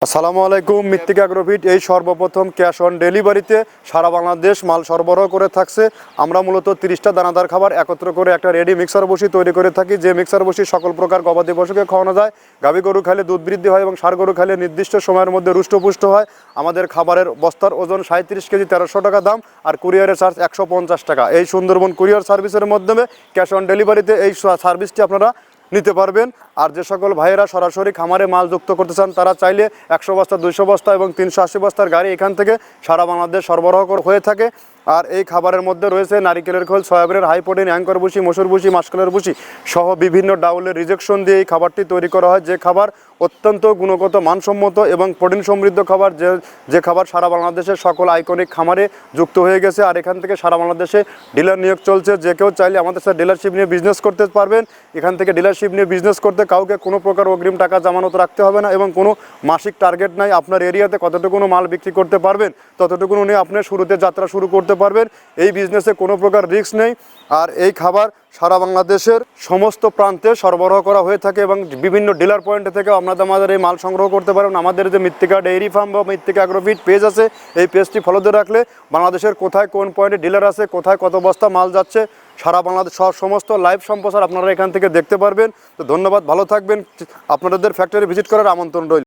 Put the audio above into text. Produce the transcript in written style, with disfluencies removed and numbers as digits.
আসসালামু আলাইকুম। মৃত্তিকা অ্যাগ্রোফিট এই সর্বপ্রথম ক্যাশ অন ডেলিভারিতে সারা বাংলাদেশ মাল সরবরাহ করে থাকছে। আমরা মূলত 30টা দানাদার খাবার একত্র করে একটা রেডি মিক্সার বসি তৈরি করে থাকি, যে মিক্সার বসি সকল প্রকার গবাদি পশুকে খাওয়ানো যায়। গাভী গরু খাইলে দুধ বৃদ্ধি হয় এবং ষাঁড় গরু খাইলে নির্দিষ্ট সময়ের মধ্যে রুষ্টপুষ্ট হয়। আমাদের খাবারের বস্তার ওজন 37 কেজি, 1300 টাকা দাম, আর কুরিয়ারের চার্জ 150 টাকা। এই সুন্দরবন কুরিয়ার সার্ভিসের মাধ্যমে ক্যাশ অন ডেলিভারিতে এই সার্ভিসটি আপনারা নিতে পারবেন। আর যে সকল ভাইয়েরা সরাসরি খামারে মাল যুক্ত করতে চান তারা চাইলে 100 বস্তা, 200 বস্তা এবং 380 বস্তার গাড়ি এখান থেকে সারা বাংলাদেশ সরবরাহ হয়ে থাকে। আর এই খাবারের মধ্যে রয়েছে নারিকেলের খোল, সয়াবিনের হাই প্রোটিন, অ্যাঙ্কর ভুসি, মসুর ভুসি, মাসকলের ভুসি সহ বিভিন্ন ডাউলের রিজেকশন দিয়ে এই খাবারটি তৈরি করা হয়, যে খাবার অত্যন্ত গুণগত মানসম্মত এবং প্রোটিন সমৃদ্ধ খাবার, যে খাবার সারা বাংলাদেশের সকল আইকনিক খামারে যুক্ত হয়ে গেছে। আর এখান থেকে সারা বাংলাদেশে ডিলার নিয়োগ চলছে। যে কেউ চাইলে আমাদের সাথে ডিলারশিপ নিয়ে বিজনেস করতে পারবেন। এখান থেকে ডিলারশিপ নিয়ে বিজনেস করতে কাউকে কোনো প্রকার অগ্রিম টাকা জামানত রাখতে হবে না এবং কোনো মাসিক টার্গেট নাই। আপনার এরিয়াতে কতটুকু মাল বিক্রি করতে পারবেন ততটুকু নিয়ে আপনি শুরুতে যাত্রা শুরু করতে পারবেন। এই বিজনেসে কোনো প্রকার রিস্ক নেই। আর এই খাবার সারা বাংলাদেশের সমস্ত প্রান্তে সরবরাহ করা হয়ে থাকে এবং বিভিন্ন ডিলার পয়েন্ট থেকে আমাদের এই মাল সংগ্রহ করতে পারেন। আমাদের যে মৃত্তিকা ডেইরি ফার্ম বা মৃত্তিকা অ্যাগ্রোফিট পেজ আছে, এই পেজটি ফলো দিয়ে রাখলে বাংলাদেশের কোথায় কোন পয়েন্টে ডিলার আছে, কোথায় কত বস্তা মাল যাচ্ছে, সারা বাংলাদেশ সমস্ত লাইভ সম্প্রচার আপনারা এখান থেকে দেখতে পারবেন। তো ধন্যবাদ, ভালো থাকবেন। আপনাদের ফ্যাক্টরি ভিজিট করার আমন্ত্রণ রইল।